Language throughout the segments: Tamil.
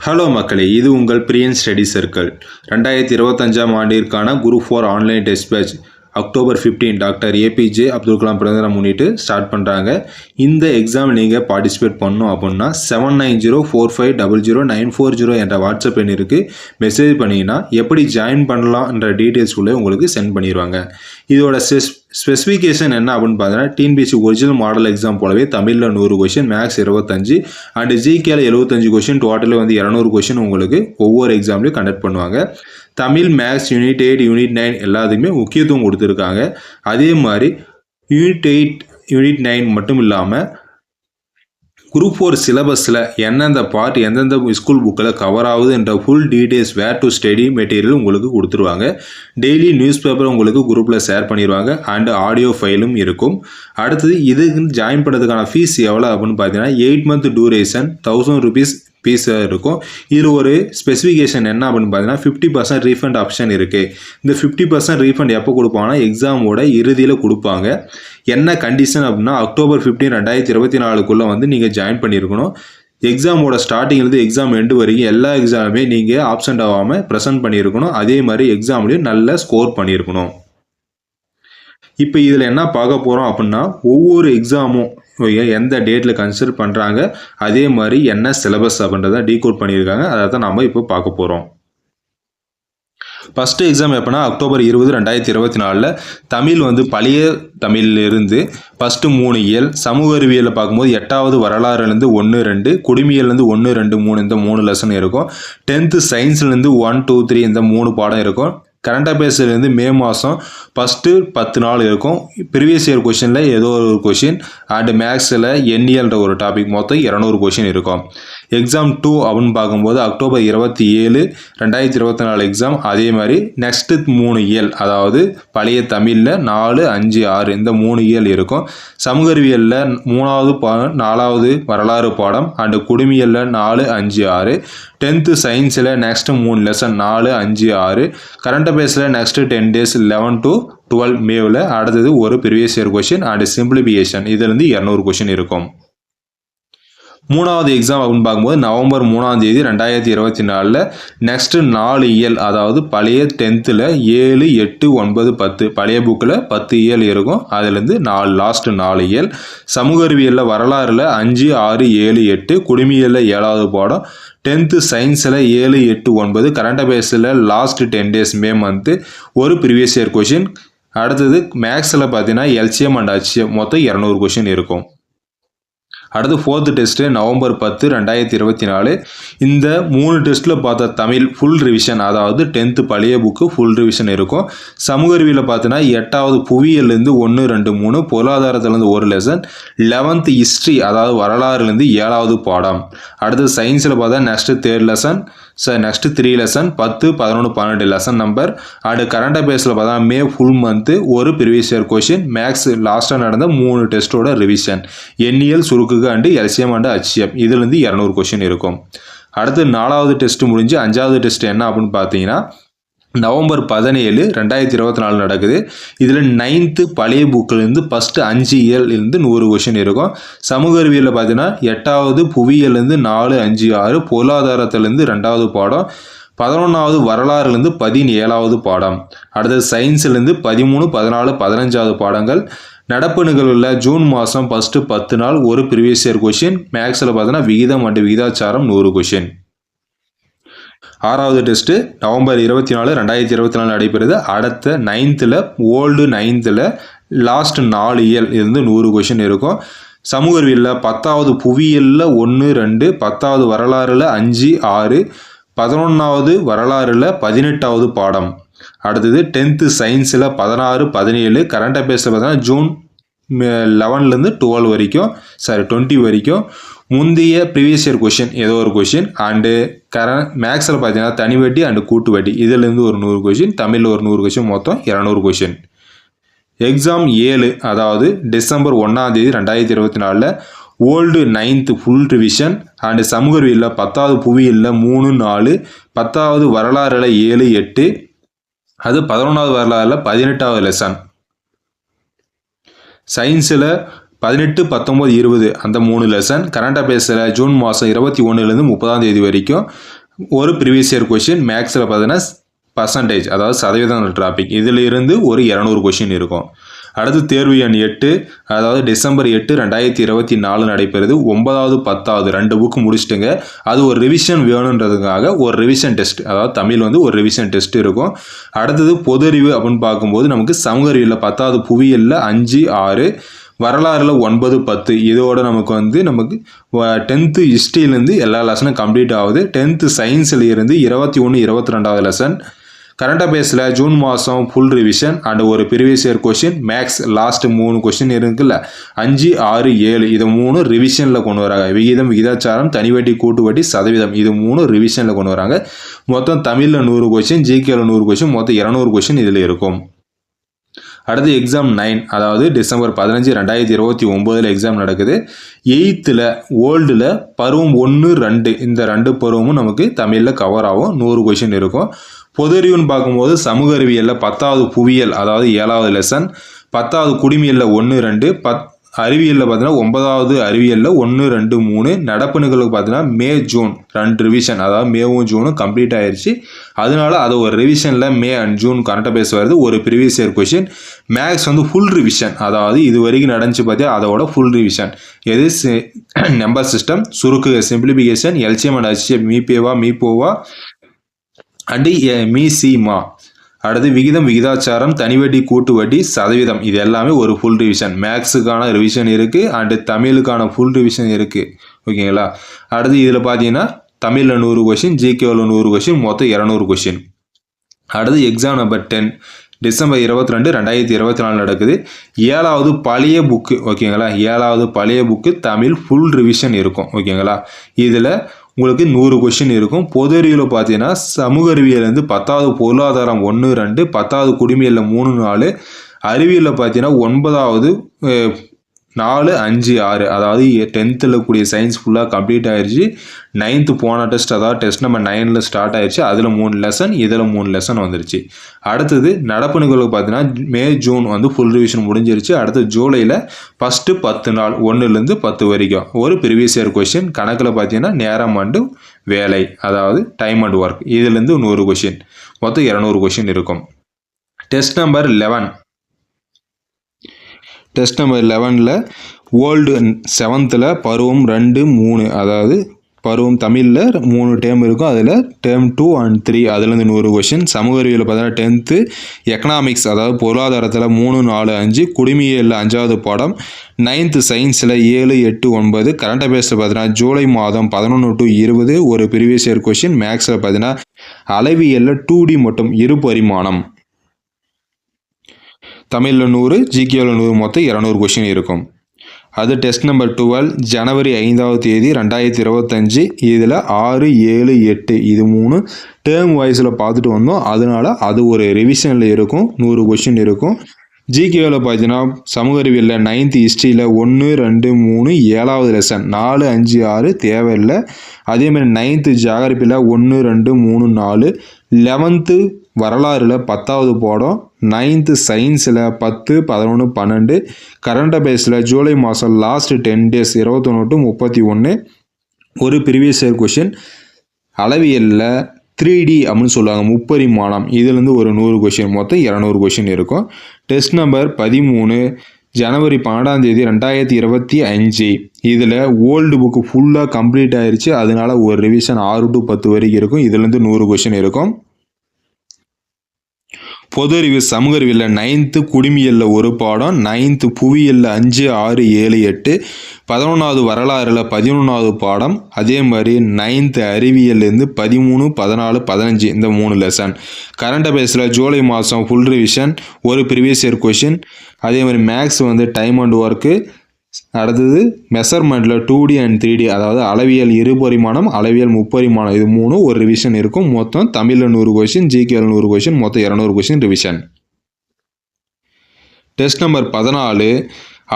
ஹலோ மக்களே, இது உங்கள் பிரியன் ஸ்டடி சர்க்கிள். 2025ஆம் ஆண்டிற்கான group 4 online test batch October 15 doctor APJ Abdul Kalam பிறந்தநாளை முன்னிட்டு ஸ்டார்ட் பண்ணுறாங்க. இந்த எக்ஸாம் நீங்கள் பார்ட்டிசிபேட் பண்ணணும் அப்படின்னா 7904500940 என்ற வாட்ஸ்அப் எண்ணிற்கு மெசேஜ் பண்ணிங்கன்னா எப்படி ஜாயின் பண்ணலாம்ன்ற டீட்டெயில்ஸ் உள்ள உங்களுக்கு சென்ட் பண்ணிடுவாங்க. இதோட ஸ்பெசிஃபிகேஷன் என்ன அப்படின்னு பார்த்தீங்கன்னா, டிஎன்பிஎஸ்சி ஒரிஜினல் மாடல் எக்ஸாம் போலவே தமிழில் 100 கொஷின், மேக்ஸ் 25 அண்ட் ஜிகேல 75 கொஷின், டோட்டலில் வந்து 200 கொஷின் உங்களுக்கு ஒவ்வொரு எக்ஸாம்லையும் கண்டக்ட் பண்ணுவாங்க. தமிழ், மேக்ஸ், யூனிட் 8, யூனிட் 9 எல்லாத்துக்குமே முக்கியத்துவம் கொடுத்துருக்காங்க. அதே மாதிரி யூனிட் 8, யூனிட் 9 மட்டும் இல்லாமல் குரூப் 4 சிலபஸில் எந்தெந்த பார்ட் எந்தெந்த ஸ்கூல் புக்கில் கவர் ஆகுது என்ற full details where to study material உங்களுக்கு கொடுத்துருவாங்க. டெய்லி நியூஸ் பேப்பர் உங்களுக்கு குரூப்பில் ஷேர் பண்ணிடுவாங்க அண்ட் ஆடியோ ஃபைலும் இருக்கும். அடுத்தது இதுக்கு ஜாயின் பண்ணுறதுக்கான ஃபீஸ் எவ்வளோ அப்படின்னு பார்த்தீங்கன்னா 8 மந்த் டூரேஷன் 1000 rupees ஃபீஸ் இருக்கும். இதில் ஒரு ஸ்பெசிஃபிகேஷன் என்ன அப்படின்னு பார்த்தீங்கன்னா 50% ரீஃபண்ட் ஆப்ஷன் இருக்குது. இந்த 50% ரீஃபண்ட் எப்போ கொடுப்பாங்கன்னா எக்ஸாமோட இறுதியில் கொடுப்பாங்க. என்ன கண்டிஷன் அப்படின்னா அக்டோபர் 15, 2024 வந்து நீங்கள் ஜாயின் பண்ணியிருக்கணும். எக்ஸாமோட ஸ்டார்டிங்லேருந்து எக்ஸாம் எண்டு வரைக்கும் எல்லா எக்ஸாமுமே நீங்கள் ஆப்சண்ட் ஆகாமல் ப்ரெசென்ட் பண்ணியிருக்கணும். அதே மாதிரி எக்ஸாம்லேயும் நல்ல ஸ்கோர் பண்ணியிருக்கணும். இப்போ இதில் என்ன பார்க்க போகிறோம் அப்படின்னா ஒவ்வொரு எக்ஸாமும் எந்த டேட்டில் கன்சிடர் பண்ணுறாங்க, அதே மாதிரி என்ன சிலபஸ் அப்படின்றத டீகோட் பண்ணியிருக்காங்க. அதை தான் நம்ம இப்போ பார்க்க போகிறோம். ஃபஸ்ட்டு எக்ஸாம் எப்போனா அக்டோபர் 20, 2024 தமிழ் வந்து பழைய தமிழிலிருந்து ஃபஸ்ட்டு 3 இயல், சமூக அறிவியலில் பார்க்கும்போது 8வது வரலாறுலேருந்து 1, 2, குடிமியல்லேருந்து 1, 2, 3 இந்த 3 லெசன் இருக்கும். 10th சயின்ஸ்லேருந்து 1, 2, 3 இந்த 3 பாடம் இருக்கும். கரண்ட் அஃபேர்ஸ்லேருந்து மே மாதம் ஃபஸ்ட்டு 10 நாள் இருக்கும். ப்ரீவியஸ் இயர் கொஷினில் ஏதோ ஒரு கொஷின் அண்டு மேக்ஸில் எண்ணியல்ன்ற ஒரு டாபிக் மொத்தம் 200 கொஷின் இருக்கும். எக்ஸாம் 2 அப்படின்னு பார்க்கும்போது அக்டோபர் 27, 2024 எக்ஸாம். அதே மாதிரி நெக்ஸ்ட்டு 3 இயல், அதாவது பழைய தமிழில் 4, 5, 6 இந்த 3 இயல் இருக்கும். சமூக அறிவியலில் 3வது பாடம், 4வது வரலாறு பாடம் அண்டு குடிமியலில் 4, 5, 6. 10th சயின்ஸில் நெக்ஸ்ட்டு 3 லெசன் 4, 5, 6. கரண்ட் அஃபேர்ஸில் நெக்ஸ்ட்டு 10 days 11 to 12 மேவில் அடுத்தது ஒரு previous year question and simplification இதிலிருந்து 200 கொஷின் இருக்கும். 3வது எக்ஸாம் அப்படின்னு பார்க்கும்போது நவம்பர் 3ஆம் தேதி 2024 நெக்ஸ்ட்டு 4 இயல், அதாவது பழைய 10th 7, 8, 9, 10 பழைய புக்கில் 10 இயல் இருக்கும். அதுலேருந்து 4 லாஸ்ட்டு 4 இயல். சமூக அறிவியலில் வரலாறில் 5, 6, 7, 8, குடிமியலில் 7வது பாடம். 10th சயின்ஸில் 7, 8, 9. கரண்ட் அஃபேர்ஸில் லாஸ்ட் 10 days மே மந்த்து ஒரு ப்ரீவியஸ் இயர் கொஷின். அடுத்தது மேக்ஸில் பார்த்தீங்கன்னா எல்சிஎம் அண்ட் ஹெச்சிஎம் மொத்தம் 200 கொஷின் இருக்கும். அடுத்து 4th டெஸ்ட்டு நவம்பர் 10, 2024. இந்த 3 டெஸ்ட்டில் பார்த்த தமிழ் ஃபுல் ரிவிஷன், அதாவது 10th பழைய புக்கு ஃபுல் ரிவிஷன் இருக்கும். சமூக அறிவியலில் பார்த்தீங்கன்னா 8வது புவியியல்லேருந்து 1, 2, 3, பொருளாதாரத்துலேருந்து ஒரு லெசன். 11th ஹிஸ்ட்ரி, அதாவது வரலாறுலேருந்து 7வது பாடம். அடுத்து சயின்ஸில் பார்த்தா next 3rd lesson, next 3 lesson 10, 11, 12 lesson number. And current அஃபேர்ஸில் பார்த்தா மே ஃபுல் மந்த்து ஒரு ப்ரீவியஸ் இயர் கொஷின். மேக்ஸ் லாஸ்ட்டாக நடந்த 3 டெஸ்ட்டோட ரிவிஷன். எண்ணியல், சுருக்குக அண்டு எல்சிஎம் அண்டு ஹெச்சிஎம் இதுலேருந்து 200 கொஷின் இருக்கும். அடுத்து 4வது டெஸ்ட்டு முடிஞ்சு 5வது டெஸ்ட் என்ன அப்படின்னு பார்த்தீங்கன்னா நவம்பர் 17, 2024 நடக்குது. இதில் 9th பழைய புக்கிலேருந்து ஃபஸ்ட்டு 5 இயல்லேருந்து 100 கொஷின் இருக்கும். சமூக அறிவியலில் பார்த்தீங்கன்னா 8வது புவியியல்லேருந்து 4, 5, 6, பொருளாதாரத்துலேருந்து 2வது பாடம். 11வது வரலாறுலேருந்து 17வது பாடம். அடுத்தது சயின்ஸ்லேருந்து 13, 14, 15வது பாடங்கள். நடப்பு நிகழ்வில் ஜூன் மாதம் ஃபஸ்ட்டு 10 நாள் ஒரு ப்ரீவியஸ் இயர் கொஷின். மேக்ஸில் பார்த்தீங்கன்னா விகிதம் அண்டு விகிதாச்சாரம் 100 கொஷின். 6வது டெஸ்ட்டு நவம்பர் 24, 2024 நடைபெறுது. அடுத்த 9th ஓல்டு 9th லாஸ்ட் 4 இயல் இருந்து 100 கொஷின் இருக்கும். சமூக அறிவியலில் 10வது புவியியலில் 1, 2, 10வது வரலாறில் 5, 6, 11வது வரலாறில் 18வது பாடம். அடுத்தது 10th சயின்ஸில் 16, 17. கரண்ட் அஃபேர்ஸில் பார்த்தீங்கன்னா ஜூன் 11லேருந்து 12 வரைக்கும் 20 வரைக்கும் முந்தைய ப்ரீவியஸ் இயர் கொஷின் ஏதோ ஒரு கொஷின். அண்டு மேக்ஸில் பார்த்தீங்கன்னா தனி வட்டி அண்டு கூட்டு வட்டி இதிலேருந்து ஒரு 100 கொஷின். தமிழில் ஒரு 100 கொஷின், மொத்தம் 200 கொஷின். எக்ஸாம் 7, அதாவது டிசம்பர் 1ஆம் தேதி 2024 old 9th full revision and சமூக அறிவியலில் 10வது புவியியலில் 3, 4, 10வது வரலாறில் 7, 8. அது 11வது வரலாறில் 18வது லெசன். சயின்ஸில் 18, 19, 20 அந்த 3 லெசன். கரண்ட் அஃபேர்ஸில் ஜூன் மாதம் 21லேருந்து 30ஆம் தேதி வரைக்கும் ஒரு ப்ரீவியஸ் இயர் கொஷின். மேக்ஸில் பார்த்தீங்கன்னா பர்சன்டேஜ் அதாவது சதவீதம் டாபிக், இதில் இருந்து ஒரு 200 கொஷின் இருக்கும். அடுத்து தேர்வு எண் 8, அதாவது டிசம்பர் 8, 2024 நடைபெறுது. 9வது 10வது 2 புக்கு முடிச்சிட்டுங்க. அது ஒரு ரிவிஷன் வேணுன்றதுக்காக ஒரு ரிவிஷன் டெஸ்ட், அதாவது தமிழ் வந்து ஒரு ரிவிஷன் டெஸ்ட் இருக்கும். அடுத்தது பொது அறிவு அப்படின்னு பார்க்கும்போது நமக்கு சமூக அறிவியலில் 10வது புவியியலில் 5, 6, வரலாறுல 9, 10 இதோட நமக்கு 10th ஹிஸ்ட்ரியிலேருந்து எல்லா லெசனும் கம்ப்ளீட் ஆகுது. 10th சயின்ஸில் இருந்து 21, 22வது லெசன். கரண்ட் அஃபேர்ஸில் ஜூன் மாதம் ஃபுல் ரிவிஷன் அண்ட் ஒரு previous year question. Maths last 3 question இருக்குல்ல, 5, 6, 7 இது 3 ரிவிஷனில் கொண்டு வராங்க. விகிதம், விகிதாச்சாரம், தனிவட்டி, கூட்டு வட்டி, சதவீதம் இது 3 ரிவிஷனில் கொண்டு வராங்க. மொத்தம் தமிழில் 100 கொஷின், ஜிகேல 100 கொஷின், மொத்தம் 200 கொஷின் இதில் இருக்கும். அடுத்து எக்ஸாம் 9, அதாவது டிசம்பர் 15, 2029 எக்ஸாம் நடக்குது. 8th ஓல்டில் பருவம் 1, 2 இந்த 2 பருவமும் நமக்கு தமிழில் கவர் ஆகும். 100 கொஷின் இருக்கும். பொது அறிவுன்னு பார்க்கும்போது சமூக அறிவியலில் 10வது புவியியல் அதாவது 7வது லெசன், 10வது குடிமியலில் 1, 2, அறிவியலில் பார்த்தீங்கன்னா 9வது அறிவியலில் 1, 2, 3. நடப்பு நிகழ்வுக்கு பார்த்தீங்கன்னா மே, ஜூன் 2 ரிவிஷன், அதாவது மேவும் ஜூனும் கம்ப்ளீட் ஆயிடுச்சு. அதனால அது ஒரு ரிவிஷனில் May and June current affairs வருது. ஒரு ப்ரீவியஸ் இயர் கொஷின். மேக்ஸ் வந்து ஃபுல் ரிவிஷன், அதாவது இது வரைக்கும் நடந்துச்சு பார்த்தியா அதோட ஃபுல் ரிவிஷன். எது நம்பர் சிஸ்டம், சுருக்கு, சிம்பிளிஃபிகேஷன், எல்சிஎம் அண்ட் ஹெச்சிஎம், மீபேவா, மீபோவா அண்டு மீசிமா. அடுத்து விகிதம், விகிதாச்சாரம், தனிவட்டி, கூட்டு வட்டி, சதவீதம் இது எல்லாமே ஒரு ஃபுல் ரிவிஷன். மேக்ஸுக்கான ரிவிஷன் இருக்குது அண்டு தமிழுக்கான ஃபுல் ரிவிஷன் இருக்குது. ஓகேங்களா. அடுத்து இதில் பார்த்தீங்கன்னா தமிழில் 100 கொஷின், ஜிகேவில் 100 கொஷின், மொத்தம் 200 கொஷின். அடுத்து எக்ஸாம் நம்பர் 10 டிசம்பர் 22, 2024 நடக்குது. 7வது பழைய புக்கு. ஓகேங்களா. 7வது பழைய புக்கு தமிழ் ஃபுல் ரிவிஷன் இருக்கும். ஓகேங்களா. இதில் உங்களுக்கு 100 கொஷின் இருக்கும். பொது அறிவியல் பார்த்தீங்கன்னா சமூக அறிவியலேருந்து 10வது பொருளாதாரம் 1, 2, 10வது குடிமையில் 3, 4, அறிவியலில் பார்த்தீங்கன்னா 9வது 4, 5, 6 அதாவது 10th கூடிய சயின்ஸ் ஃபுல்லாக கம்ப்ளீட் ஆயிடுச்சு. 9th போன டெஸ்ட், அதாவது டெஸ்ட் நம்பர் 9 ஸ்டார்ட் ஆயிடுச்சு. அதில் 3 லெசன், இதில் 3 லெசன் வந்துருச்சு. அடுத்தது நடப்பு நிகழ்வு பார்த்தீங்கன்னா மே, ஜூன் ஃபுல் ரிவிஷன் முடிஞ்சிருச்சு. அடுத்து ஜூலையில் ஃபஸ்ட்டு 10 நாள் 1லேருந்து 10 வரைக்கும் ஒரு ப்ரீவியஸ் இயர் கொஷின். கணக்கில் பார்த்தீங்கன்னா நேரம் அண்டு வேலை, அதாவது டைம் அண்ட் ஒர்க் இதுலேருந்து 100 கொஷின், மொத்தம் 200 கொஷின் இருக்கும். டெஸ்ட் நம்பர் 11 டெஸ்ட் நம்பர் 11ல் ஓல்டு 7th பருவம் 2, 3 அதாவது பருவம் தமிழில் 3 டேர்ம் இருக்கும். அதில் டேர்ம் 2 and 3 அதுலேருந்து 100 கொஷின். சமூக அறிவியல் பார்த்தீங்கன்னா 10th எக்கனாமிக்ஸ் அதாவது பொருளாதாரத்தில் 3, 4, 5, குடிமையியலில் 5வது பாடம். 9th சயின்ஸில் 7, 8, 9. கரண்ட் அஃபேர்ஸில் பார்த்தீங்கன்னா ஜூலை மாதம் 11 to 20 ஒரு ப்ரீவியஸ் இயர் கொஷின். மேக்ஸில் பார்த்தீங்கன்னா அளவியலில் 2D மற்றும் இருபரிமாணம். தமிழில் 100, ஜிகேவில் 100, மொத்தம் 200 கொஷின் இருக்கும். அது டெஸ்ட் நம்பர் 12 ஜனவரி 5வது தேதி 2025. இதில் 6, 7, 8 இது 3 டேர்ம் வைஸில் பார்த்துட்டு வந்தோம். அதனால அது ஒரு ரிவிஷனில் இருக்கும். 100 கொஷின் இருக்கும். ஜிகேவில் பார்த்தீங்கன்னா சமூக அறிவியலில் 9th ஹிஸ்ட்ரியில் 1, 2, 3 7வது லெசன் 4, 5, 6 தேவையில்லை. அதேமாதிரி 9th ஜியாகிரபியில் 1, 2, 3, 4. 11th வரலாறுல 10வது பாடம். 9th சயின்ஸில் 10, 11, 12. கரண்ட் அஃபேர்ஸில் ஜூலை மாதம் லாஸ்ட் 10 days 21 to 31 ஒரு ப்ரீவியஸ் இயர் கொஷின். அளவியலில் 3D அப்படின்னு சொல்லுவாங்க, முப்பரிமாணம் இதுலேருந்து ஒரு 100 கொஷின், மொத்தம் 200 கொஷின் இருக்கும். டெஸ்ட் நம்பர் 13 ஜனவரி 12ஆம் தேதி 2025. இதில் ஓல்டு புக்கு ஃபுல்லாக கம்ப்ளீட் ஆயிடுச்சு. அதனால ஒரு ரிவிஷன் 6 to 10 வரைக்கும் இருக்கும். இதுலேருந்து 100 கொஷின் இருக்கும். பொது அறிவு சமூக அறிவியலில் 9th குடிமியலில் ஒரு பாடம். 9th புவியியலில் 5, 6, 7, 8. 11வது வரலாறுல 11வது பாடம். அதே மாதிரி 9th அறிவியல்லேருந்து 13, 14, 15 இந்த 3 லெசன். கரண்ட் அஃபேர்ஸில் ஜூலை மாதம் ஃபுல் ரிவிஷன் ஒரு ப்ரீவியஸ் இயர் கொஷின். அதே மாதிரி மேக்ஸ் டைம் அண்ட் ஒர்க்கு. அடுத்தது மெஷர்மெண்ட்டில் 2D and 3D அதாவது அளவியல் இருபரிமாணம், அளவியல் முப்பரிமாணம் இது 3 ஒரு ரிவிஷன் இருக்கும். மொத்தம் தமிழில் 100 கொஷின், ஜிகேவில் 100 கொஷின், மொத்தம் 200 கொஷின் ரிவிஷன். டெஸ்ட் நம்பர் 14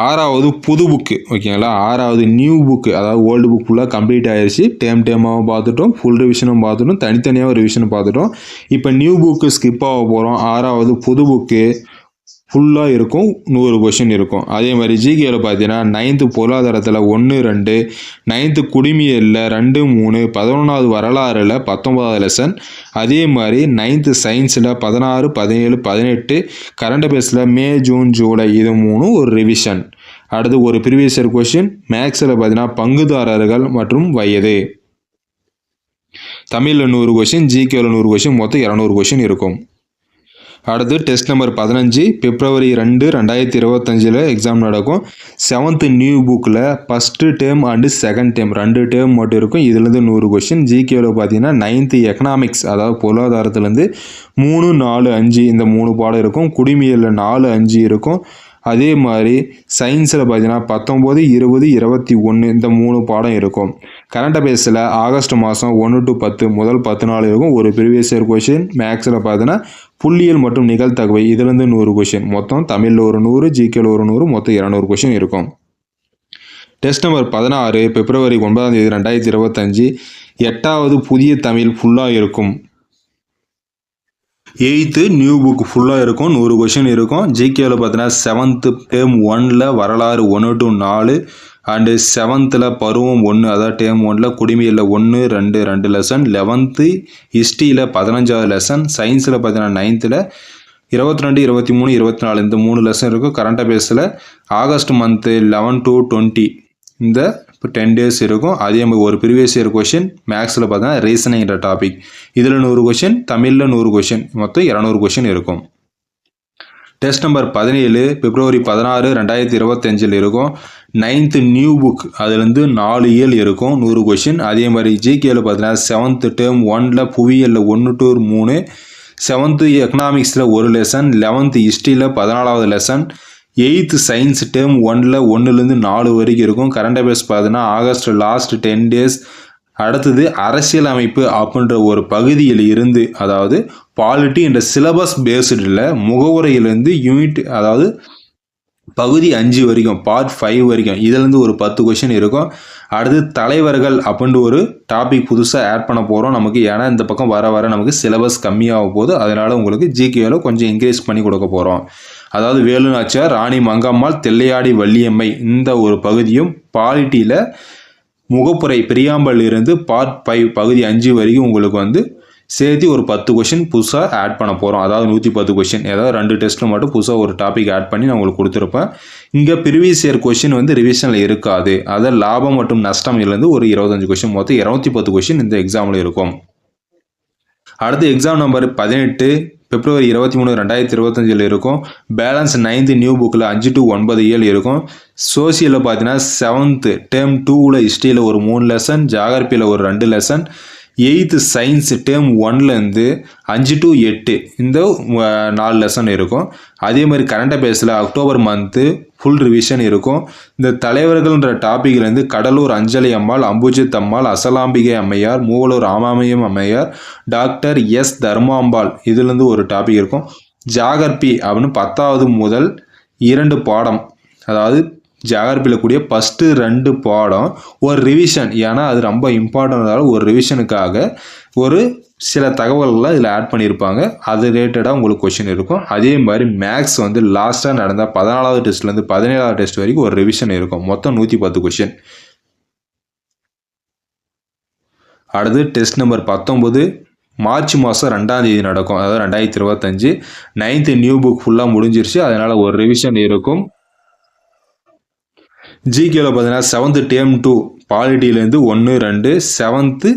6வது புது புக்கு. ஓகேங்களா. 6வது நியூ புக்கு அதாவது ஓல்டு புக் ஃபுல்லாக கம்ப்ளீட் ஆயிடுச்சு. டேர்மாகவும் பார்த்துட்டோம், ஃபுல் ரிவிஷனும் பார்த்துட்டோம், தனித்தனியாக ரிவிஷனும் பார்த்துட்டோம். இப்போ நியூ புக்கு ஸ்கிப் ஆக போகிறோம். 6வது புது புக்கு ஃபுல்லாக இருக்கும், 100 கொஷின் இருக்கும். அதே மாதிரி ஜிகேவில் பார்த்தீங்கன்னா 9th பொருளாதாரத்தில் 1, 2, 9th குடிமியலில் 2, 3, 11வது வரலாறில் 19வது லெசன், அதே மாதிரி 9th சயின்ஸில் 16, 17, 18, கரண்ட் அஃபேர்ஸில் மே, ஜூன், ஜூலை இது 3 ஒரு ரிவிஷன். அடுத்து ஒரு ப்ரீவியஸ் இயர் கொஷின் மேக்ஸில் பார்த்தீங்கன்னா பங்குதாரர்கள் மற்றும் வயது. தமிழில் 100 கொஷின், ஜிகேவில் 100 கொஷின், மொத்தம் 200 கொஷின் இருக்கும். அடுத்து டெஸ்ட் நம்பர் 15 பிப்ரவரி 2, 2025 எக்ஸாம் நடக்கும். 7th நியூ புக்கில் first term and second term 2 term மட்டும் இருக்கும். இதுலேருந்து 100 கொஷின். ஜிகேவில் பார்த்தீங்கன்னா 9th எக்கனாமிக்ஸ் அதாவது பொருளாதாரத்துலேருந்து 3, 4, 5 இந்த 3 பாடம் இருக்கும். குடிமியலில் 4, 5 இருக்கும். அதே மாதிரி சயின்ஸில் பார்த்தீங்கன்னா 19, 20, 21 இந்த 3 பாடம் இருக்கும். கரண்ட் அஃபேர்ஸில் ஆகஸ்ட் மாதம் 1 to 10 முதல் 10 நாள் இருக்கும். ஒரு ப்ரீவியஸ் இயர் கொஷின். மேக்ஸில் பார்த்தீங்கன்னா புள்ளியியல் மற்றும் நிகழ்தகவை இதுலேருந்து 100 கொஷின். மொத்தம் தமிழில் ஒரு 100, ஜிகேவில் ஒரு 100, மொத்தம் 200 கொஷின் இருக்கும். டெஸ்ட் நம்பர் 16 பிப்ரவரி 9, 2025 8வது புதிய தமிழ் ஃபுல்லாக இருக்கும். 8th நியூ புக் ஃபுல்லாக இருக்கும், 100 கொஷின் இருக்கும். ஜிகேவில் பார்த்தீங்கன்னா 7th டேர்ம் 1ல் வரலாறு 1 to 4 அண்டு 7th பருவம் 1 அதாவது டேர்ம் 1ல் குடிமையில் 1, 2, 2 லெசன். 11th ஹிஸ்ட்ரியில் 15வது லெசன். சயின்ஸில் பார்த்தீங்கன்னா 9th 22, 23, 24 இந்த 3 லெசன் இருக்கும். கரண்ட் அஃபேர்ஸில் ஆகஸ்ட் மந்த்து 11 to 20 இந்த 10 days இருக்கும். அதே மாதிரி ஒரு ப்ரீவியஸ் இயர் கொஷின் மேக்ஸில் பார்த்தீங்கன்னா ரீசனிங்கிற டாபிக் இதில் 100 கொஷின், தமிழில் 100 கொஷின், மொத்தம் 200 கொஷின் இருக்கும். டெஸ்ட் நம்பர் 17 பிப்ரவரி 16, 2025 இருக்கும். 9th நியூ புக் அதுலேருந்து 4 இயல் இருக்கும், 100 கொஷின். அதே மாதிரி ஜிகேவில் பார்த்தீங்கன்னா 7th டேர்ம் 1ல் புவியியலில் 1 to 3, 7th எக்கனாமிக்ஸில் 1 லெசன், 11th ஹிஸ்ட்ரியில் 14வது லெசன், 8th சயின்ஸ் டேர்ம் 1ல் 1லேருந்து 4 வரைக்கும் இருக்கும். கரண்ட் அஃபேர்ஸ் பார்த்தீங்கன்னா ஆகஸ்ட் லாஸ்ட் 10 days. அடுத்தது அரசியல் அமைப்பு அப்படின்ற ஒரு பகுதியில் இருந்து அதாவது பாலிட்டி என்ற சிலபஸ் பேஸ்டில் முகவுரையிலேருந்து யூனிட் அதாவது பகுதி 5 வரைக்கும் பார்ட் 5 வரைக்கும் இதுலேருந்து ஒரு 10 கொஷின் இருக்கும். அடுத்து தலைவர்கள் அப்படின்ட்டு ஒரு டாபிக் புதுசாக ஆட் பண்ண போகிறோம் நமக்கு. ஏன்னா இந்த பக்கம் வர வர நமக்கு சிலபஸ் கம்மியாக போகுது. அதனால் உங்களுக்கு ஜிகேவில் கொஞ்சம் இன்க்ரீஸ் பண்ணி கொடுக்க போகிறோம். அதாவது வேலுநாச்சியார், ராணி மங்கம்மாள், தெல்லையாடி வள்ளியம்மை இந்த ஒரு பகுதியும் பாலிட்டியில் முகப்புரை பிரியாம்பல் இருந்து பார்ட் 5 பகுதி 5 வரைக்கும் உங்களுக்கு வந்து சேர்த்து ஒரு 10 கொஷின் புதுசாக ஆட் பண்ண போகிறோம். அதாவது 110 கொஷின். ஏதாவது 2 டெஸ்ட்டில் மட்டும் புதுசாக ஒரு டாபிக் ஆட் பண்ணி நான் உங்களுக்கு கொடுத்துருப்பேன். இங்கே ப்ரீவியஸ் இயர் கொஷின் வந்து ரிவிஷனில் இருக்காது. அதை லாபம் மற்றும் நஷ்டம் இருந்து ஒரு 25 கொஷின், மொத்தம் 210 கொஷின் இந்த எக்ஸாமில் இருக்கும். அடுத்து எக்ஸாம் நம்பர் 18 பிப்ரவரி 23, 2025 இருக்கும். பேலன்ஸ் 9th நியூ புக்கில் 5 to 9 இயல் இருக்கும். சோசியலில் பார்த்தீங்கன்னா 7th டேர்ம் 2ல் ஹிஸ்ட்ரியில் ஒரு 3 லெசன், ஜாகிரபியில் ஒரு 2 லெசன், 8th சயின்ஸ் டேர்ம் 1லேருந்து 5 to 8 இந்த 4 லெசன் இருக்கும். அதே மாதிரி கரண்ட் அஃபேர்ஸில் அக்டோபர் மந்த்து ஃபுல் ரிவிஷன் இருக்கும். இந்த தலைவர்கள்ன்ற டாப்பிக்லேருந்து கடலூர் அஞ்சலி அம்மாள், அம்புஜித் அம்மாள், அசலாம்பிகை அம்மையார், மூவலூர் ராமாமயம் அம்மையார், டாக்டர் எஸ் தர்மாம்பாள் இதுலேருந்து ஒரு டாபிக் இருக்கும். ஜாகிரபி அப்படின்னு 10வது முதல் 2 பாடம் அதாவது ஜாகிரபியில் கூடிய ஃபஸ்ட்டு 2 பாடம் ஒரு ரிவிஷன். ஏன்னா அது ரொம்ப இம்பார்ட்டன்டான ஒரு ரிவிஷனுக்காக ஒரு சில தகவல்களை இதில் ஆட் பண்ணியிருப்பாங்க. அது ரிலேட்டடாக உங்களுக்கு கொஷின் இருக்கும். அதே மாதிரி மேக்ஸ் வந்து லாஸ்ட்டாக நடந்த 14வது டெஸ்ட்லேருந்து 17வது டெஸ்ட் வரைக்கும் ஒரு ரிவிஷன் இருக்கும். மொத்தம் 110 கொஷின். அடுத்து டெஸ்ட் நம்பர் 19 மார்ச் மாதம் 2ஆம் தேதி நடக்கும். அதாவது 2025. 9th நியூ புக் ஃபுல்லாக முடிஞ்சிருச்சு. அதனால் ஒரு ரிவிஷன் இருக்கும். ஜிகேவில் பார்த்தீங்கன்னா 7th டேர்ம் 2 பாலிட்டியிலேருந்து 1, 2, 7th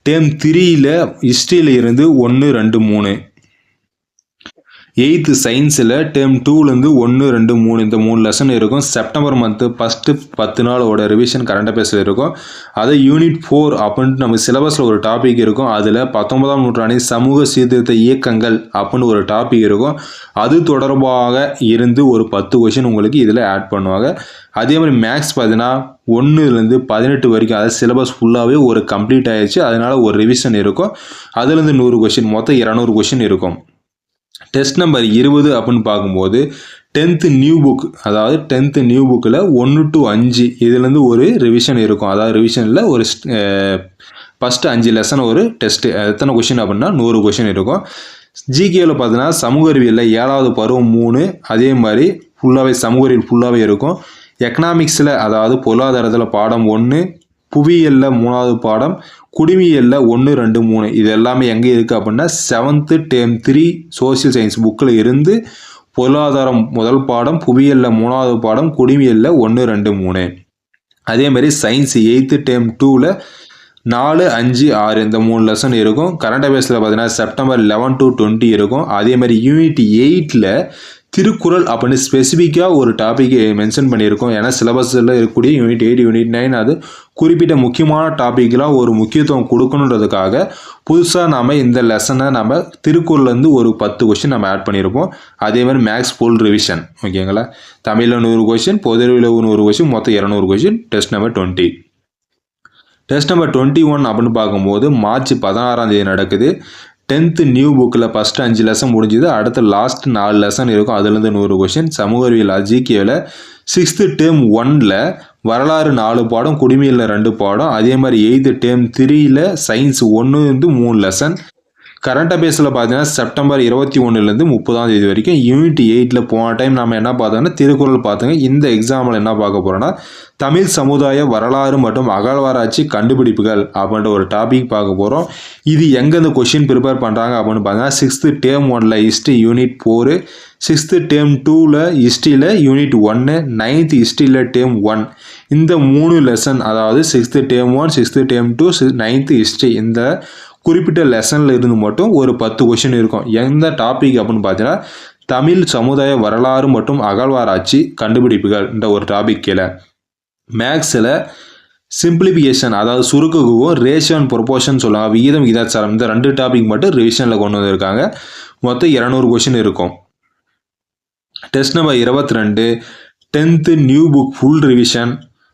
டேர்ம் 3ல் ஹிஸ்ட்ரியில் இருந்து 1, 2, 3, 8th சயின்ஸில் டேர்ம் 2லேருந்து 1, 2, 3 இந்த 3 லெசன் இருக்கும். செப்டம்பர் மந்த்து ஃபஸ்ட்டு 10 நாளோட ரிவிஷன் கரண்ட் அஃபேர்ஸில் இருக்கும். அது யூனிட் 4 அப்படின்ட்டு நம்ம சிலபஸில் ஒரு டாபிக் இருக்கும். அதில் 19ஆம் நூற்றாண்டின் சமூக சீர்திருத்த இயக்கங்கள் அப்படின்னு ஒரு டாபிக் இருக்கும். அது தொடர்பாக இருந்து ஒரு 10 கொஷின் உங்களுக்கு இதில் ஆட் பண்ணுவாங்க. அதே மாதிரி மேக்ஸ் பார்த்தீங்கன்னா 1லேருந்து 18 வரைக்கும் அதாவது சிலபஸ் ஃபுல்லாகவே ஒரு கம்ப்ளீட் ஆயிடுச்சு. அதனால் ஒரு ரிவிஷன் இருக்கும். அதுலேருந்து 100 கொஷின், மொத்தம் 200 கொஷின் இருக்கும். டெஸ்ட் நம்பர் 20 அப்படின்னு பார்க்கும்போது 10th நியூ புக் அதாவது 10th நியூ புக்கில் 1 to 5 இதுலேருந்து ஒரு ரிவிஷன் இருக்கும். அதாவது ரிவிஷனில் ஒரு ஃபஸ்ட்டு 5 லெசன் ஒரு டெஸ்ட்டு. எத்தனை கொஷின் அப்படின்னா 100 கொஷின் இருக்கும். ஜிகேவில் பார்த்தீங்கன்னா சமூக அறிவியலில் 7வது பருவம் 3 அதே மாதிரி ஃபுல்லாகவே சமூக அறிவியல் ஃபுல்லாகவே இருக்கும். எக்கனாமிக்ஸில் அதாவது பொருளாதாரத்தில் பாடம் 1, புவியியலில் 3வது பாடம், குடிமியலில் 1, 2, 3 இது எல்லாமே எங்கே இருக்குது அப்படின்னா 7th term 3 சோசியல் சயின்ஸ் புக்கில் இருந்து பொருளாதாரம் முதல் பாடம், புவியியலில் 3வது பாடம், குடிமியலில் 1, 2, 3. அதே மாதிரி சயின்ஸ் 8th term 2ல் 4, 5, 6 இந்த 3 லெசன் இருக்கும். கரண்ட் அஃபேர்ஸில் பார்த்தீங்கன்னா செப்டம்பர் 11 to 20 இருக்கும். அதே மாதிரி யூனிட் 8ல் திருக்குறள் அப்படின்னு ஸ்பெசிஃபிக்காக ஒரு டாபிக் மென்ஷன் பண்ணியிருக்கோம். ஏன்னா சிலபஸில் இருக்கக்கூடிய யூனிட் 8, யூனிட் 9 அது குறிப்பிட்ட முக்கியமான டாப்பிக்கெலாம் ஒரு முக்கியத்துவம் கொடுக்கணுன்றதுக்காக புதுசாக நாம் இந்த லெசனை நம்ம திருக்குறள்லேருந்து ஒரு 10 கொஷின் நம்ம ஆட் பண்ணியிருப்போம். அதே மாதிரி மேக்ஸ் ஃபுல் ரிவிஷன் ஓகேங்களா. தமிழில் 100 கொஷின், பொதுவில் 100 கொஷின், மொத்தம் 200 question. Test number 20. Test number 21 அப்படின்னு பார்க்கும்போது மார்ச் 16ஆம் தேதி நடக்குது. 10th நியூ புக்கில் ஃபஸ்ட்டு 5 லெசன் முடிஞ்சுது. அடுத்து லாஸ்ட் 4 லெசன் இருக்கும். அதுலேருந்து 100 கொஷின். சமூக அறிவியல் ஜிகேவில் 6th term 1ல் வரலாறு 4 பாடம், குடிமையில் 2 பாடம். அதே மாதிரி 8th term 3ல் சயின்ஸ் 1-3 லெசன். கரண்ட் அஃபேர்ஸில் பார்த்தீங்கன்னா செப்டம்பர் 21லேருந்து 30ஆம் தேதி வரைக்கும். யூனிட் 8ல் போன டைம் நம்ம என்ன பார்த்தோம்னா திருக்குறள் பார்த்துங்க. இந்த எக்ஸாமில் என்ன பார்க்க போகிறோன்னா தமிழ் சமுதாய வரலாறு மற்றும் அகழ்வாராய்ச்சி கண்டுபிடிப்புகள் அப்படின்ற ஒரு டாபிக் பார்க்க போகிறோம். இது எங்கே இந்த கொஷின் ப்ரிப்பேர் பண்ணுறாங்க அப்படின்னு பார்த்தீங்கன்னா 6th term 1ல் ஹிஸ்ட்ரி யூனிட் 4, 6th term 2ல் ஹிஸ்ட்ரியில் யூனிட் 1, 9th ஹிஸ்ட்ரியில் term 1 இந்த 3 லெசன் அதாவது 6th term 1, 6th term 2, 9th history இந்த குறிப்பிட்ட லெசனில் இருந்து மட்டும் ஒரு 10 கொஷின் இருக்கும். எந்த டாபிக் அப்படின்னு பார்த்தீங்கன்னா தமிழ் சமுதாய வரலாறு மற்றும் அகழ்வாராய்ச்சி கண்டுபிடிப்புகள் இந்த ஒரு டாபிக் கீழே. மேக்ஸில் சிம்பிளிஃபிகேஷன் அதாவது சுருக்குவும் ரேஷியோ அண்ட் ப்ரொபோர்ஷன் சொல்லுவாங்க, விகிதம் விகிதாச்சாரம் இந்த 2 டாபிக் மட்டும் ரிவிஷனில் கொண்டு வந்திருக்காங்க. மொத்தம் 200 கொஷின் இருக்கும். Test number 22 10th new book full revision.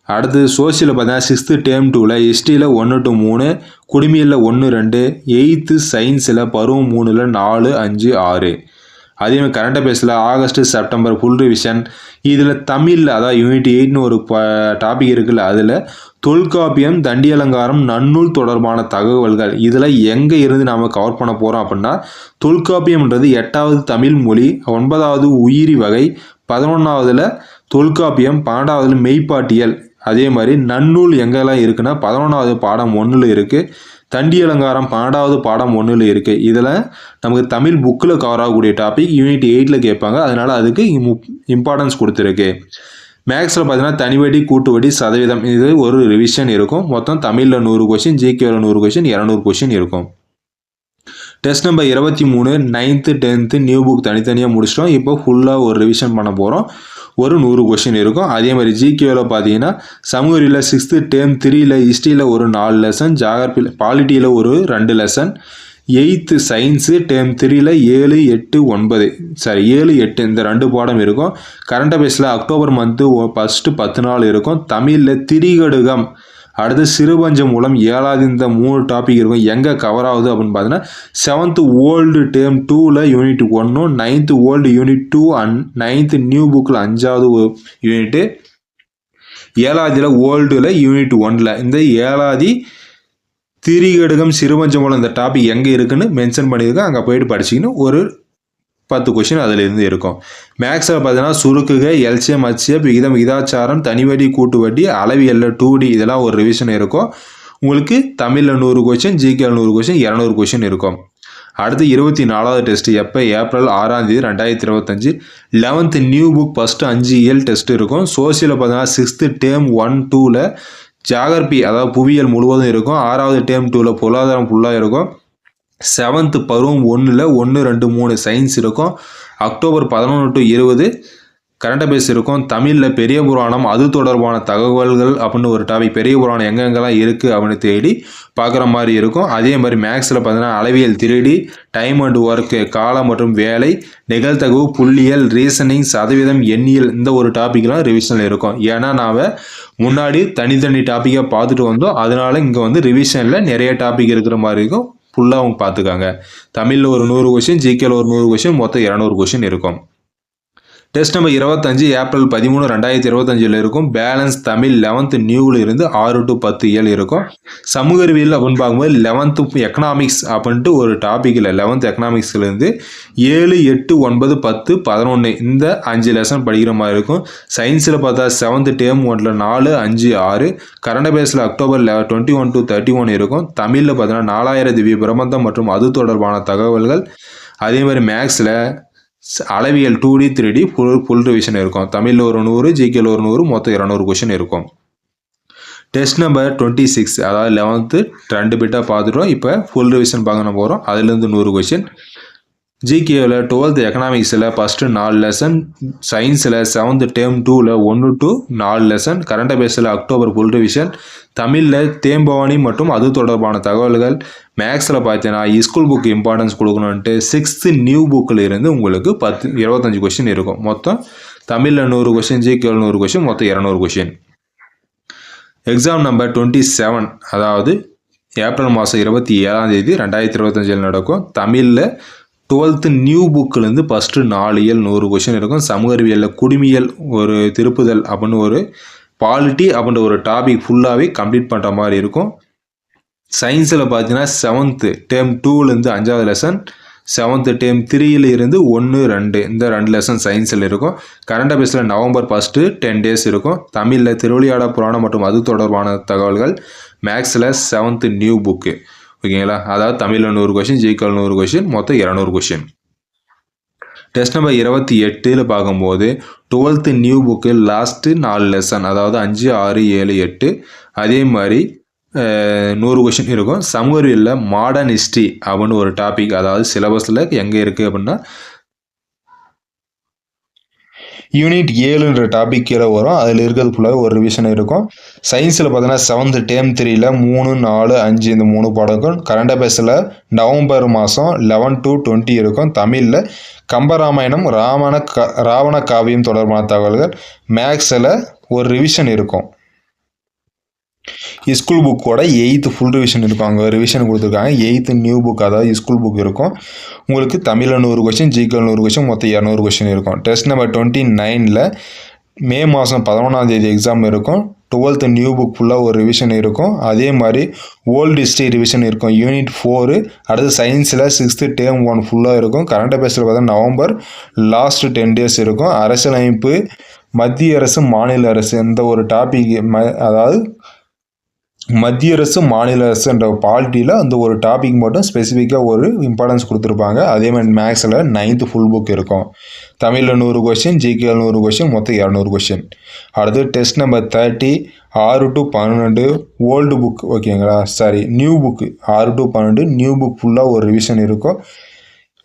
அடுத்து சோசியலில் பார்த்தீங்கன்னா 6th term 2ல் ஹிஸ்ட்ரியில் 1 to 3, குடிமையில் 1, 2, 8th சயின்ஸில் பருவம் 3ல் 4, 5, 6. அதே மாதிரி கரண்ட் அஃபேர்ஸில் ஆகஸ்ட் செப்டம்பர் ஃபுல் ரிவிஷன். இதில் தமிழில் அதாவது யூனிட் 8னு ஒரு டாபிக் இருக்குல்ல, அதில் தொல்காப்பியம், தண்டியலங்காரம், நன்னூல் தொடர்பான தகவல்கள் இதில் எங்கே இருந்து நாம் கவர் பண்ண போகிறோம் அப்படின்னா தொல்காப்பியம்ன்றது 8வது தமிழ் மொழி, 9வது உயிரி வகை, 11வதுல தொல்காப்பியம், 12வதுல மெய்ப்பாட்டியல். அதே மாதிரி நன்னூல் எங்கெல்லாம் இருக்குன்னா 11வது பாடம் 1ல் இருக்குது. தண்டி அலங்காரம் 12வது பாடம் 1ல் இருக்குது. இதில் நமக்கு தமிழ் புக்கில் கவர் ஆகக்கூடிய டாபிக் யூனிட் 8ல் கேட்பாங்க. அதனால் அதுக்கு இம்பார்ட்டன்ஸ் கொடுத்துருக்கு. மேக்ஸில் பார்த்தீங்கன்னா தனிவடி, கூட்டுவடி, சதவீதம் இது ஒரு ரிவிஷன் இருக்கும். மொத்தம் தமிழில் 100 கொஷின், ஜிகேவில் 100 கொஷின், 200 கொஷின் இருக்கும். Test number 23 9th 10th new book தனித்தனியாக முடிச்சிட்டோம். இப்போ ஃபுல்லாக ஒரு ரிவிஷன் பண்ண போகிறோம். ஒரு 100 கொஷின் இருக்கும். அதே மாதிரி ஜிகேவில் பார்த்தீங்கன்னா சமூக அறிவியலில் 6th term 3ல் ஹிஸ்ட்ரியில் ஒரு 4 லெசன், ஜாகிரபியில் பாலிட்டியில் ஒரு 2 லெசன், 8th சயின்ஸு term 3ல் 7, 8, 9 7, 8 இந்த 2 பாடம் இருக்கும். கரண்ட் அஃபேர்ஸில் அக்டோபர் மந்த்து ஃபஸ்ட்டு 10 நாள் இருக்கும். தமிழில் திரிகடுகம், அடுத்து சிறுபஞ்சம் மூலம் 7வது இந்த 3 டாபிக் இருக்கும். எங்கே கவர் ஆகுது அப்படின்னு பார்த்தீங்கன்னா 7th ஓல்டு term 2ல் unit 1, 9th old unit 2 and 9th new புக்கில் 5வது யூனிட்டு, 7வதுல ஓல்டில் யூனிட் 1ல் இந்த 7வது திரிகடுகம் சிறுபஞ்சம் மூலம் இந்த டாபிக் எங்கே இருக்குன்னு மென்ஷன் பண்ணியிருக்கேன். அங்கே போயிட்டு படிச்சிக்கணும். ஒரு 10 கொஷின் அதிலிருந்து இருக்கும். மேக்ஸில் பார்த்தீங்கன்னா சுருக்குக, எல்சிஎம், ஹெச்சிஎஃப், விகிதம் விகிதாச்சாரம், தனிவடி, கூட்டுவட்டி, அளவியல்ல 2D இதெல்லாம் ஒரு ரிவிஷன் இருக்கும். உங்களுக்கு தமிழில் 100 கொஷின், ஜிகேவில் 100 கொஷின், 200 கொஷின் இருக்கும். அடுத்து 24வது டெஸ்ட் எப்போ ஏப்ரல் 6ஆம் தேதி 2025 11th நியூ புக் ஃபஸ்ட்டு 5 இயல் டெஸ்ட் இருக்கும். சோசியலில் பார்த்தீங்கன்னா 6th term 1, 2ல் ஜாகிரபி அதாவது புவியியல் முழுவதும் இருக்கும். 6வது term 2ல் பொருளாதாரம் ஃபுல்லாக இருக்கும். 7th பருவம் 1ல் 1, 2, 3 சயின்ஸ் இருக்கும். அக்டோபர் 11 to 20 கரண்ட் அஃபேர்ஸ் இருக்கும். தமிழில் பெரிய புராணம் அது தொடர்பான தகவல்கள் அப்படின்னு ஒரு டாபிக், பெரிய புராணம் எங்கெங்கெல்லாம் இருக்குது அப்படின்னு தேடி பார்க்குற மாதிரி இருக்கும். அதே மாதிரி மேக்ஸில் பார்த்தீங்கன்னா அளவியல் 3D, டைம் அண்ட் ஒர்க்கு காலம் மற்றும் வேலை, நிகழ்தகவு, புள்ளியல், ரீசனிங், சதவீதம், எண்ணியல் இந்த ஒரு டாபிக்லாம் ரிவிஷனில் இருக்கும். ஏன்னா நாம் முன்னாடி தனித்தனி டாப்பிக்காக பார்த்துட்டு வந்தோம். அதனால இங்கே வந்து ரிவிஷனில் நிறைய டாபிக் இருக்கிற மாதிரி இருக்கும். ஃபுல்லாக அவங்க பார்த்துக்காங்க. தமிழில் ஒரு 100 கொஷின், ஜிகேவில் ஒரு 100 கொஷின், மொத்தம் 200 கொஷின் இருக்கும். டெஸ்ட் நம்பர் 25 ஏப்ரல் 13 2025 இருக்கும். பேலன்ஸ் தமிழ் 11th நியூவில் இருந்து 6 to 10 இயல் இருக்கும். சமூக அறிவியல் அப்படின்னு பார்க்கும்போது 11th எக்கனாமிக்ஸ் அப்படின்ட்டு ஒரு டாப்பிக்கில் 11th எக்கனாமிக்ஸ்லேருந்து 7, 8, 9, 10, 11 இந்த 5 லெசன் படிக்கிற மாதிரி இருக்கும். சயின்ஸில் பார்த்தா 7th டேர்ம் 1ல் 4, 5, 6. கரண்ட் அஃபேர்ஸில் October 21 to 31 இருக்கும். தமிழில் பார்த்தீங்கன்னா 4000 திவ்ய பிரபந்தம் மற்றும் அது தொடர்பான தகவல்கள். அதே மாதிரி மேக்ஸில் அளவியல் 2D 3D ஃபுல் ரிவிஷன் இருக்கும். தமிழில் ஒரு 100, ஜிகேல ஒரு 100, மொத்தம் 200 கொஷின் இருக்கும். டெஸ்ட் நம்பர் 26 அதாவது 11th 2 பிட்டாக பார்த்துட்டோம். இப்போ ஃபுல் ரிவிஷன் பார்க்க போகிறோம். அதுலேருந்து 100 கொஷின். ஜிகேவில் 12th எக்கனாமிக்ஸில் ஃபஸ்ட்டு 4 லெசன், சயின்ஸில் 7th டேர்ம் 2ல் 1 to 4 லெசன், கரண்ட் அஃபேர்ஸில் அக்டோபர் ஃபுல் ரிவிஷன், தமிழில் தேம்பவானி மற்றும் அது தொடர்பான தகவல்கள், மேக்ஸில் பார்த்தீங்கன்னா ஸ்கூல் புக் இம்பார்ட்டன்ஸ் கொடுக்கணுன்ட்டு 6th நியூ புக்கில் இருந்து உங்களுக்கு 25 கொஷின் இருக்கும். மொத்தம் தமிழில் 100 கொஷின், ஜிகேவில் 100 கொஷின், மொத்தம் 200 கொஷின். எக்ஸாம் நம்பர் 27 அதாவது ஏப்ரல் மாதம் 27 2025 நடக்கும். தமிழில் 12th நியூ புக்கிலேருந்து ஃபஸ்ட்டு 4 இயல் 100 கொஷின் இருக்கும். சமூக அறிவியலில் குடிமியல் ஒரு திருப்புதல் அப்படின்னு ஒரு பாலிட்டி அப்படின்ற ஒரு டாபிக் ஃபுல்லாகவே கம்ப்ளீட் பண்ணுற மாதிரி இருக்கும். சயின்ஸில் பார்த்தீங்கன்னா 7th டேர்ம் 2லேருந்து 5வது லெசன், 7th டேர்ம் 3ல் இருந்து 1, 2 இந்த 2 லெசன் சயின்ஸில் இருக்கும். கரண்ட் அஃபேர்ஸில் நவம்பர் 1 10 டேஸ் இருக்கும். தமிழில் திருவிளையாட புராணம் மற்றும் அது தொடர்பான தகவல்கள், மேக்ஸில் 7th நியூ புக்கு. ஓகேங்களா, அதாவது தமிழில் 100 கொஷின், ஜிகேவில் 100 கொஷின், மொத்தம் 200 கொஷின். டெஸ்ட் நம்பர் 28 பார்க்கும்போது 12th new book last 4 lesson அதாவது 5, 6, 7, 8 அதே மாதிரி 100 கொஷின் இருக்கும். சமூக அறிவியலில் மாடர்ன் ஹிஸ்ட்ரி அப்படின்னு ஒரு டாபிக் அதாவது சிலபஸில் எங்கே இருக்குது அப்படின்னா யூனிட் 7ன்ற டாபிக் கீழே வரும். அதில் இருக்கிறது ஃபுல்லாக ஒரு ரிவிஷன் இருக்கும். சயின்ஸில் பார்த்தீங்கன்னா 7th டேர்ம் 3ல் 3, 4, 5 இந்த 3 பாடம் இருக்கும். கரண்ட் அஃபேர்ஸில் நவம்பர் மாதம் 11 to 20 இருக்கும். தமிழில் கம்பராமாயணம், ராவண காவியம் தொடர்பான தகவல்கள், மேக்ஸில் ஒரு ரிவிஷன் இருக்கும். ஸ்கூல் புக்கோட 8th ஃபுல் ரிவிஷன் இருக்கும். அங்கே ரிவிஷன் கொடுத்துருக்காங்க. 8th நியூ புக் அதாவது ஸ்கூல் புக் இருக்கும். உங்களுக்கு தமிழில் 100 கொஷின், ஜிகேவில் 100 கொஷின், மொத்தம் 200 கொஷின் இருக்கும். டெஸ்ட் நம்பர் 29ல் மே மாதம் 11 எக்ஸாம் இருக்கும். 12th நியூ புக் ஃபுல்லாக ஒரு ரிவிஷன் இருக்கும். அதே மாதிரி ஓல்டு ஹிஸ்ட்ரி ரிவிஷன் இருக்கும். யூனிட் 4 அடுத்து சயின்ஸில் 6th டேர்ம் 1 ஃபுல்லாக இருக்கும். கரண்ட் அஃபேர்ஸில் பார்த்தா நவம்பர் லாஸ்ட்டு 10 டேஸ் இருக்கும். அரசியலமைப்பு, மத்திய அரசு, மாநில அரசு இந்த ஒரு டாபிக் அதாவது மத்திய அரசு, மாநில அரசு என்ற பாலிட்டியில் அந்த ஒரு டாபிக் மட்டும் ஸ்பெசிஃபிக்காக ஒரு இம்பார்ட்டன்ஸ் கொடுத்துருப்பாங்க. அதே மாதிரி மேக்ஸில் 9th ஃபுல் புக் இருக்கும். தமிழில் 100 கொஷின், ஜிகேவில் 100 கொஷின், மொத்தம் 200 கொஷின். அடுத்து test number 30 6 to 12 old book ஓகேங்களா, new book 6 to 12 new book ஃபுல்லாக ஒரு ரிவிஷன் இருக்கும்.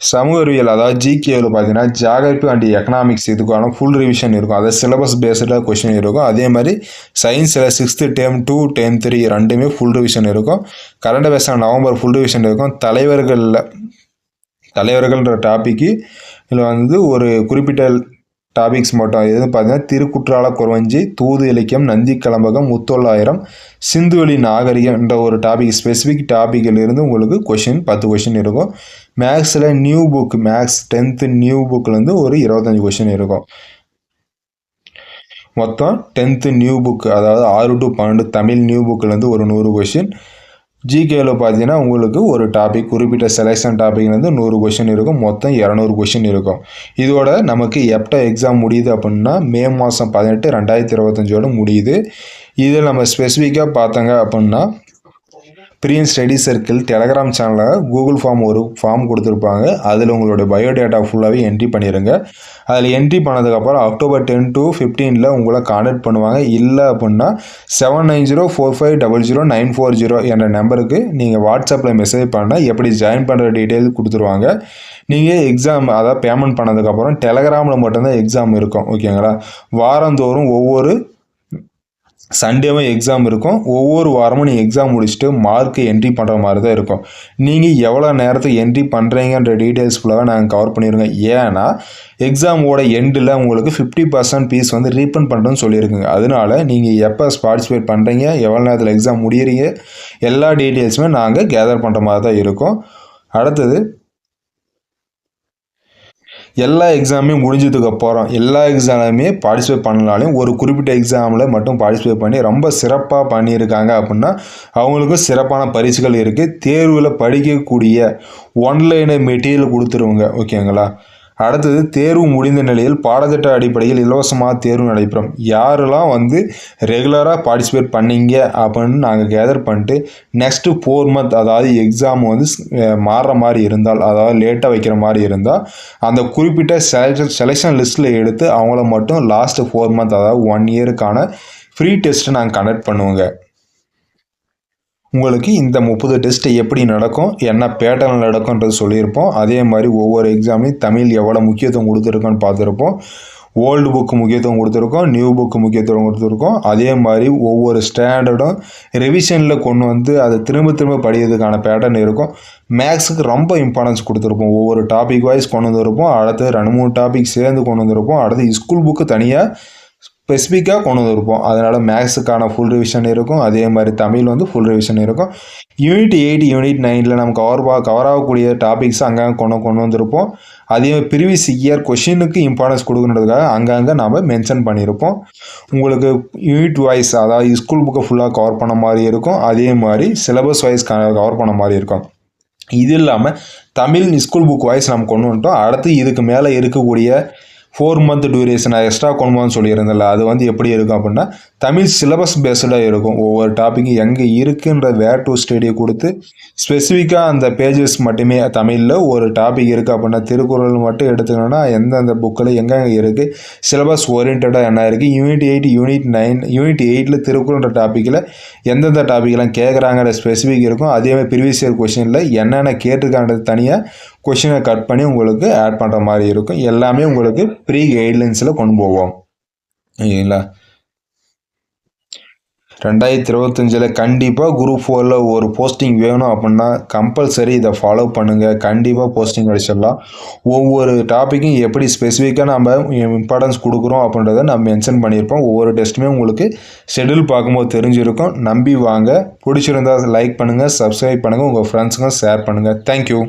சமூக அறிவியல் அதாவது ஜிகேவில் பார்த்தீங்கன்னா ஜியாகிரபி அண்ட் எக்கனாமிக்ஸ் இதுக்கான ஃபுல் ரிவிஷன் இருக்கும். அதாவது சிலபஸ் பேஸ்டாக கொஷின் இருக்கும். அதே மாதிரி சயின்ஸில் 6th டேர்ம் 2, டேர்ம் 3 ரெண்டுமே ஃபுல் ரிவிஷன் இருக்கும். கரண்ட் அஃபேர்ஸில் நவம்பர் ஃபுல் ரிவிஷன் இருக்கும். தலைவர்கள்ன்ற டாப்பிக்கு இதில் ஒரு குறிப்பிட்ட டாபிக்ஸ் மட்டும் எதுன்னு பார்த்தீங்கன்னா திருக்குற்றால குறவஞ்சி, தூது இலக்கியம், நந்தி கலம்பகம், முத்தொள்ளாயிரம், சிந்துவெளி நாகரிகம் என்ற ஒரு டாபிக் ஸ்பெசிஃபிக் டாப்பிக்கில் இருந்து உங்களுக்கு 10 கொஷின் இருக்கும். மேக்ஸில் new book maths 10th new புக்லேருந்து ஒரு 25 கொஷின் இருக்கும். மொத்தம் 10th நியூ புக் அதாவது 6 to 12 தமிழ் நியூ புக்லேருந்து ஒரு 100 கொஷின். ஜிகேவில் பார்த்தீங்கன்னா உங்களுக்கு ஒரு டாபிக் குறிப்பிட்ட செலெக்ஷன் டாபிக்லேருந்து 100 கொஷின் இருக்கும். மொத்தம் 200 கொஷின் இருக்கும். இதோட நமக்கு எப்போ எக்ஸாம் முடியுது அப்படின்னா மே மாதம் 18 2025 முடியுது. இதில் நம்ம ஸ்பெசிஃபிக்காக பார்த்தோங்க அப்படின்னா பிரியன் ஸ்டடி சர்க்கிள் டெலகிராம் சேனலில் கூகுள் ஃபார்ம் ஒரு ஃபார்ம் கொடுத்துருப்பாங்க. அதில் உங்களோட பயோடேட்டா ஃபுல்லாகவே என்ட்ரி பண்ணிடுங்க. அதில் என்ட்ரி பண்ணதுக்கப்புறம் அக்டோபர் 10 to 15 உங்களை கான்டாக்ட் பண்ணுவாங்க. இல்லை அப்படின்னா 7904500940 என்ற நம்பருக்கு நீங்கள் வாட்ஸ்அப்பில் மெசேஜ் பண்ணால் எப்படி ஜாயின் பண்ணுற டீட்டெயில் கொடுத்துருவாங்க. நீங்கள் எக்ஸாம் அதாவது பேமெண்ட் பண்ணதுக்கப்புறம் டெலகிராமில் மட்டும்தான் எக்ஸாம் இருக்கும். ஓகேங்களா, வாரந்தோறும் ஒவ்வொரு சண்டேவும் எக்ஸாம் இருக்கும். ஒவ்வொரு வாரமும் நீங்கள் எக்ஸாம் முடிச்சுட்டு மார்க்கு என்ட்ரி பண்ணுற மாதிரி தான் இருக்கும். நீங்கள் எவ்வளோ நேரத்துக்கு என்ட்ரி பண்ணுறீங்கன்ற டீட்டெயில்ஸ் ஃபுல்லாக நாங்கள் கவர் பண்ணிடுங்க. ஏன்னா எக்ஸாமோட எண்டில் உங்களுக்கு 50% ஃபீஸ் ரீஃபண்ட் பண்ணுறோன்னு சொல்லியிருக்குங்க. அதனால நீங்கள் எப்போ பார்ட்டிசிபேட் பண்ணுறீங்க, எவ்வளோ நேரத்தில் எக்ஸாம் முடியறீங்க, எல்லா டீட்டெயில்ஸுமே நாங்கள் கேதர் பண்ணுற மாதிரி தான் இருக்கும். அடுத்தது எல்லா எக்ஸாமே முடிஞ்சதுக்கப்புறம் எல்லா எக்ஸாமுமே பார்ட்டிசிபேட் பண்ணலாலையும் ஒரு குறிப்பிட்ட எக்ஸாமில் மட்டும் பார்ட்டிசிபேட் பண்ணி ரொம்ப சிறப்பாக பண்ணியிருக்காங்க அப்படின்னா அவங்களுக்கும் சிறப்பான பரிசுகள் இருக்குது. தேர்வில் படிக்கக்கூடிய ஒன்லைனர் மெட்டீரியல் கொடுத்துருவோங்க. ஓகேங்களா? அடுத்தது தேர்வு முடிந்த நிலையில் பாடத்திட்ட அடிப்படையில் இலவசமாக தேர்வு நடைபெறும். யாரெல்லாம் வந்து ரெகுலராக பார்ட்டிசிபேட் பண்ணீங்க அப்படின்னு நாங்கள் கேதர் பண்ணிட்டு நெக்ஸ்ட்டு 4 மந்த் அதாவது எக்ஸாம் வந்து மாறுற மாதிரி இருந்தால், அதாவது லேட்டாக வைக்கிற மாதிரி இருந்தால் அந்த குறிப்பிட்ட செலெக்ஷன் லிஸ்ட்டில் எடுத்து அவங்கள மட்டும் லாஸ்ட்டு 4 மந்த் அதாவது 1 இயருக்கான ஃப்ரீ டெஸ்ட்டு நாங்கள் கண்டக்ட் பண்ணுவோங்க. உங்களுக்கு இந்த 30 டெஸ்ட் எப்படி நடக்கும், என்ன பேட்டர்னில் நடக்கும்ன்றது சொல்லியிருப்போம். அதே மாதிரி ஒவ்வொரு எக்ஸாம்லையும் தமிழ் எவ்வளோ முக்கியத்துவம் கொடுத்துருக்கோன்னு பார்த்துருப்போம். ஓல்டு புக்கு முக்கியத்துவம் கொடுத்துருக்கோம், நியூ புக்கு முக்கியத்துவம் கொடுத்துருக்கோம். அதே மாதிரி ஒவ்வொரு ஸ்டாண்டர்டும் ரிவிஷனில் கொண்டு வந்து அதை திரும்ப திரும்ப படிக்கிறதுக்கான பேட்டர்ன் இருக்கும். மேக்ஸுக்கு ரொம்ப இம்பார்ட்டன்ஸ் கொடுத்துருப்போம். ஒவ்வொரு டாபிக் வைஸ் கொண்டு வந்திருப்போம். அடுத்து 2-3 டாபிக் சேர்ந்து கொண்டு வந்திருப்போம். அடுத்து ஸ்கூல் புக்கு தனியாக ஸ்பெசிஃபிக்காக கொண்டு வந்திருப்போம். அதனால் மேக்ஸுக்கான ஃபுல் ரிவிஷன் இருக்கும். அதே மாதிரி தமிழ் வந்து ஃபுல் ரிவிஷன் இருக்கும். யூனிட் 8 யூனிட் 9 நம்ம கவர் ஆகக்கூடிய டாபிக்ஸ் அங்கங்கே கொண்டு வந்திருப்போம். அதே மாதிரி ப்ரீவியஸ் இயர் கொஷினுக்கு இம்பார்ட்டன்ஸ் கொடுக்குறதுக்காக அங்கங்கே நாம் மென்ஷன் பண்ணியிருப்போம். உங்களுக்கு யூனிட் வைஸ் அதாவது ஸ்கூல் புக்கை ஃபுல்லாக கவர் பண்ண மாதிரி இருக்கும். அதே மாதிரி சிலபஸ் வைஸ் கவர் பண்ண மாதிரி இருக்கும். இது இல்லாமல் தமிழ் ஸ்கூல் புக் வைஸ் நம்ம கொண்டு வந்துட்டோம். அடுத்து இதுக்கு மேலே இருக்கக்கூடிய 4 மந்த் டியூரேஷன் எக்ஸ்ட்ரா கொண்டு வந்து சொல்லியிருந்தேன்ல, அது வந்து எப்படி இருக்கும் அப்படின்னா தமிழ் சிலபஸ் பேஸ்டாக இருக்கும். ஒவ்வொரு டாப்பிக்கும் எங்கே இருக்குன்ற வேர் டு ஸ்டடியை கொடுத்து ஸ்பெசிஃபிக்காக அந்த பேஜஸ் மட்டுமே தமிழில் ஒரு டாபிக் இருக்குது அப்படின்னா திருக்குறள் மட்டும் எடுத்துக்கணும்னா எந்தெந்த புக்கில் எங்கெங்கே இருக்குது, சிலபஸ் ஓரியன்டாக என்ன இருக்குது, யூனிட் 8 யூனிட் 9 யூனிட் 8 திருக்குறள்ன்ற டாப்பிக்கில் எந்தெந்த டாப்பிக்லாம் கேட்குறாங்கிற ஸ்பெசிஃபிக் இருக்கும். அதே மாதிரி ப்ரீவியஸ் இயர் கொஷினில் என்னென்ன கேட்டிருக்கான்றது தனியாக கொஷினை கட் பண்ணி உங்களுக்கு ஆட் பண்ணுற மாதிரி இருக்கும். எல்லாமே உங்களுக்கு ப்ரீ கைட்லைன்ஸில் கொண்டு போவோம். சரிங்களா? 2025 கண்டிப்பாக குரூப் 4 ஒரு போஸ்டிங் வேணும் அப்படின்னா கம்பல்சரி இதை ஃபாலோ பண்ணுங்கள். கண்டிப்பாக போஸ்டிங் கிடைச்சிடலாம். ஒவ்வொரு டாப்பிக்கும் எப்படி ஸ்பெசிஃபிக்காக நம்ம இம்பார்ட்டன்ஸ் கொடுக்குறோம் அப்படின்றத நம்ம மென்ஷன் பண்ணியிருப்போம். ஒவ்வொரு டெஸ்ட்டுமே உங்களுக்கு ஷெடியூல் பார்க்கும்போது தெரிஞ்சிருக்கும். நம்பி வாங்க. பிடிச்சிருந்தா லைக் பண்ணுங்கள், சப்ஸ்கிரைப் பண்ணுங்கள், உங்கள் ஃப்ரெண்ட்ஸுங்க ஷேர் பண்ணுங்கள். தேங்க்யூ.